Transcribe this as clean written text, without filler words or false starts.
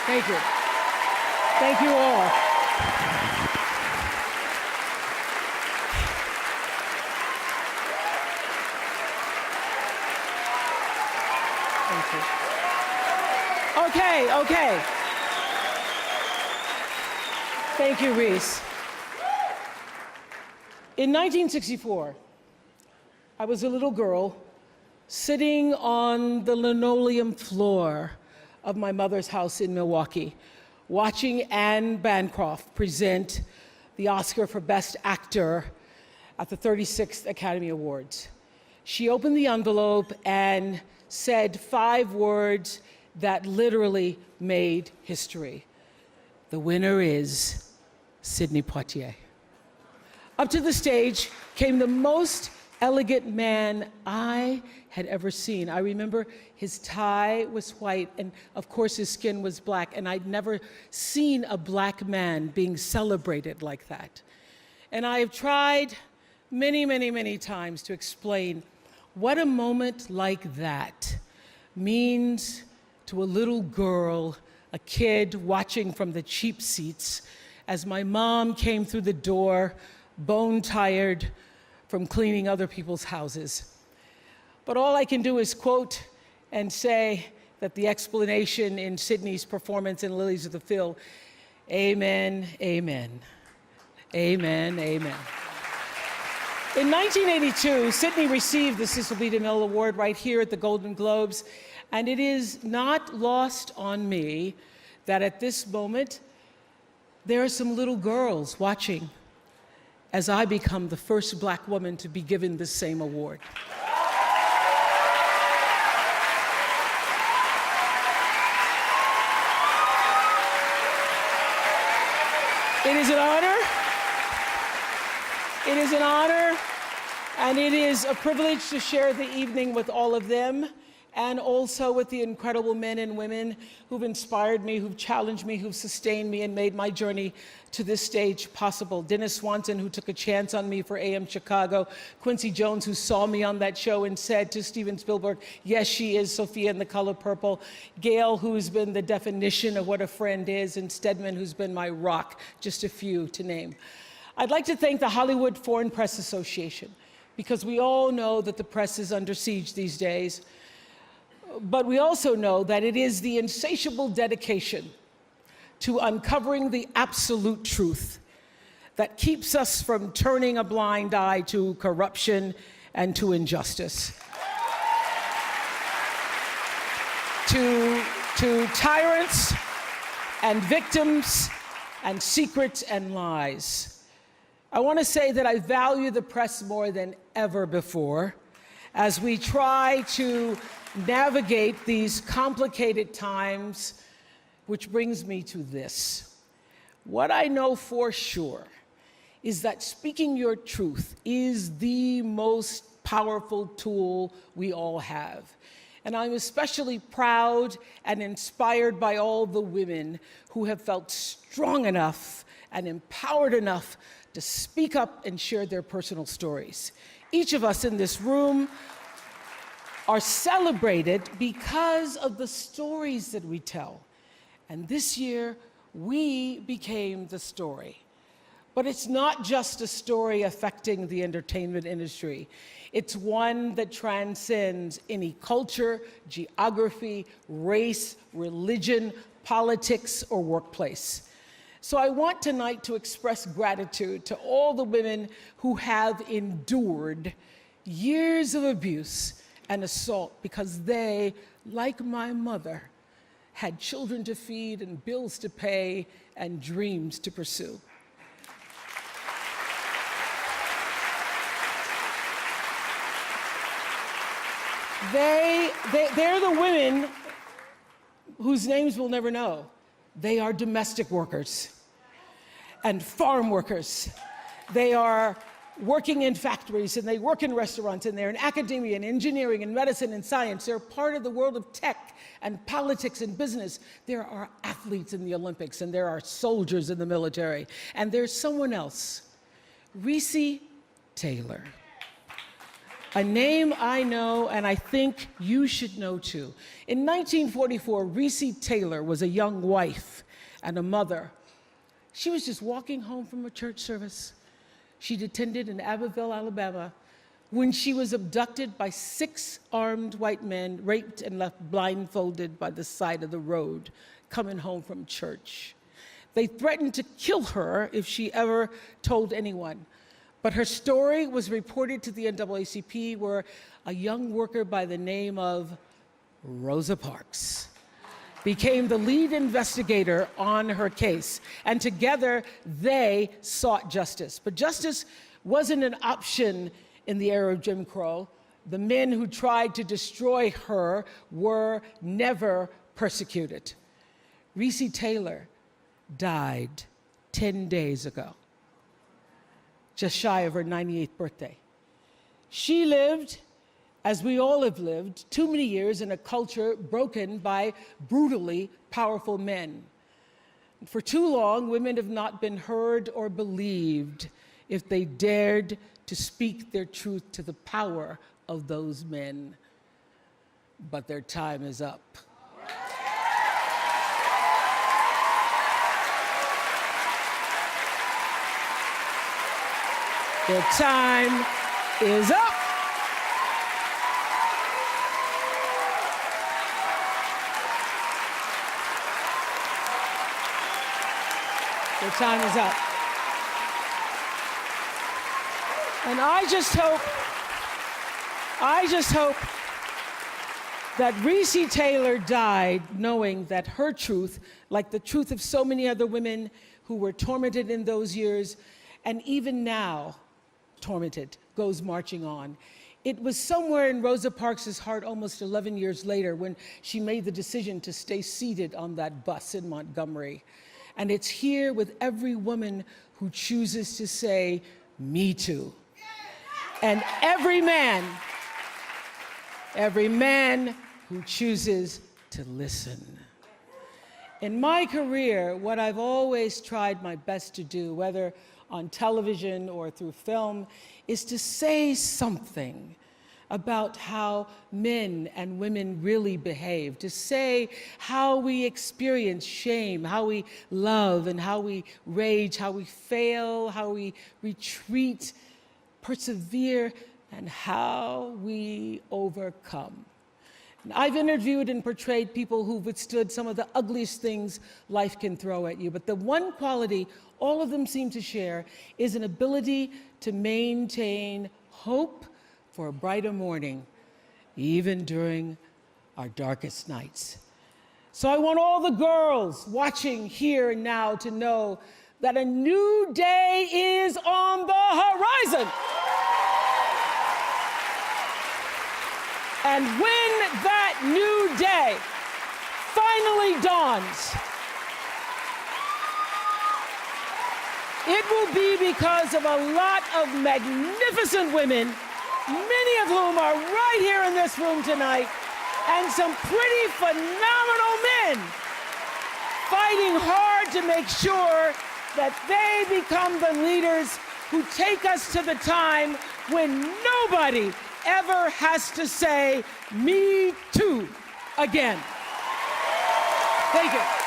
Thank you. Thank you all. Thank you. Okay. Thank you, Reese. In 1964, I was a little girl sitting on the linoleum floor of my mother's house in Milwaukee, watching Anne Bancroft present the Oscar for Best Actor at the 36th Academy Awards. She opened the envelope and said 5 words that literally made history. The winner is Sidney Poitier. Up to the stage came the most elegant man I had ever seen. I remember his tie was white, and of course his skin was black, and I'd never seen a black man being celebrated like that. And I have tried many times to explain what a moment like that means to a little girl, a kid watching from the cheap seats as my mom came through the door, bone-tired from cleaning other people's houses. But all I can do is quote and say that the explanation in Sidney's performance in Lilies of the Field, amen, amen, amen, amen. In 1982, Sidney received the Cecil B. Mille Award right here at the Golden Globes, and it is not lost on me that at this moment, there are some little girls watching as I become the first Black woman to be given the same award. It is an honor. It is an honor, and it is a privilege to share the evening with all of them, and also with the incredible men and women who've inspired me, who've challenged me, who've sustained me, and made my journey to this stage possible. Dennis Swanson, who took a chance on me for AM Chicago. Quincy Jones, who saw me on that show and said to Steven Spielberg, yes, she is Sophia in The Color Purple. Gail, who's been the definition of what a friend is, and Stedman, who's been my rock, just a few to name. I'd like to thank the Hollywood Foreign Press Association, because we all know that the press is under siege these days. But we also know that it is the insatiable dedication to uncovering the absolute truth that keeps us from turning a blind eye to corruption and to injustice, to tyrants and victims and secrets and lies. I want to say that I value the press more than ever before as we try to navigate these complicated times, which brings me to this. What I know for sure is that speaking your truth is the most powerful tool we all have. And I'm especially proud and inspired by all the women who have felt strong enough and empowered enough to speak up and share their personal stories. Each of us in this room are celebrated because of the stories that we tell. And this year, we became the story. But it's not just a story affecting the entertainment industry. It's one that transcends any culture, geography, race, religion, politics, or workplace. So I want tonight to express gratitude to all the women who have endured years of abuse and assault because they, like my mother, had children to feed and bills to pay and dreams to pursue. They're the women whose names we'll never know. They are domestic workers and farm workers. They are working in factories, and they work in restaurants, and they're in academia and engineering and medicine and science. They're part of the world of tech and politics and business. There are athletes in the Olympics, and there are soldiers in the military. And there's someone else, Recy Taylor. A name I know, and I think you should know too. In 1944, Recy Taylor was a young wife and a mother. She was just walking home from a church service she'd attended in Abbeville, Alabama, when she was abducted by 6 armed white men, raped and left blindfolded by the side of the road, coming home from church. They threatened to kill her if she ever told anyone. But her story was reported to the NAACP, where a young worker by the name of Rosa Parks became the lead investigator on her case. And together, they sought justice. But justice wasn't an option in the era of Jim Crow. The men who tried to destroy her were never persecuted. Recy Taylor died 10 days ago, just shy of her 98th birthday. She lived, as we all have lived, too many years in a culture broken by brutally powerful men. For too long, women have not been heard or believed if they dared to speak their truth to the power of those men. But their time is up. Their time is up. Their time is up. And I just hope that Recy Taylor died knowing that her truth, like the truth of so many other women who were tormented in those years, and even now tormented, goes marching on. It was somewhere in Rosa Parks' heart almost 11 years later when she made the decision to stay seated on that bus in Montgomery. And it's here with every woman who chooses to say, "Me too." And every man who chooses to listen. In my career, what I've always tried my best to do, whether on television or through film, is to say something about how men and women really behave, to say how we experience shame, how we love and how we rage, how we fail, how we retreat, persevere, and how we overcome. And I've interviewed and portrayed people who've withstood some of the ugliest things life can throw at you, but the one quality all of them seem to share is an ability to maintain hope for a brighter morning, even during our darkest nights. So I want all the girls watching here and now to know that a new day is on the horizon. And when that new day finally dawns, it will be because of a lot of magnificent women, many of whom are right here in this room tonight, and some pretty phenomenal men fighting hard to make sure that they become the leaders who take us to the time when nobody ever has to say, "Me too," again. Thank you.